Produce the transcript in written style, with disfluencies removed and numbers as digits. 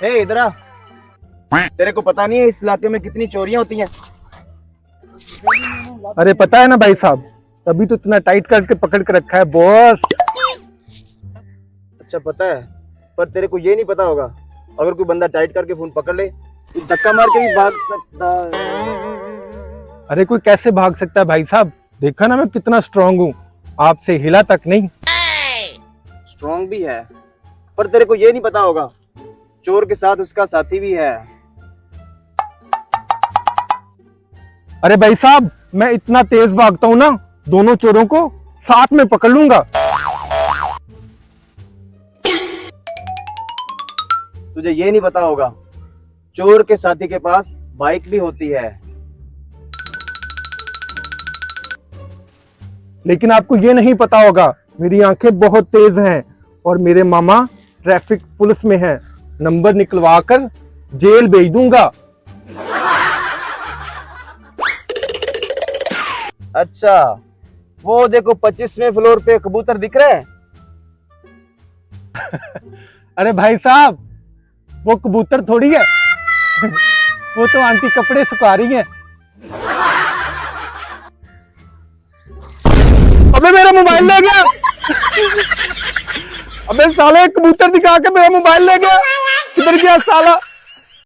इधर आ। तेरे को पता नहीं है इस इलाके में कितनी चोरियां होती हैं? अरे पता है ना भाई साहब, तभी तो इतना टाइट करके पकड़ के रखा है बॉस। अच्छा पता है, पर तेरे को ये नहीं पता होगा, अगर कोई बंदा टाइट करके फोन पकड़ ले तो धक्का मार के भी भाग सकता है। अरे कोई कैसे भाग सकता है भाई साहब, देखा ना मैं कितना स्ट्रांग हूँ, आपसे हिला तक नहीं। स्ट्रॉन्ग भी है, पर तेरे को ये नहीं पता होगा, चोर के साथ उसका साथी भी है। अरे भाई साहब, मैं इतना तेज भागता हूँ ना, दोनों चोरों को साथ में पकड़ लूंगा। तुझे ये नहीं पता होगा, चोर के साथी के पास बाइक भी होती है। लेकिन आपको ये नहीं पता होगा, मेरी आंखें बहुत तेज हैं और मेरे मामा ट्रैफिक पुलिस में हैं। नंबर निकलवा कर जेल भेज दूंगा। अच्छा, वो देखो 25वें फ्लोर पे कबूतर दिख रहे हैं। अरे भाई साहब, वो कबूतर थोड़ी है वो तो आंटी कपड़े सुखा रही है। अबे मेरा मोबाइल ले गया। अबे साले, कबूतर दिखा के मेरा मोबाइल ले गया, किधर गया साला।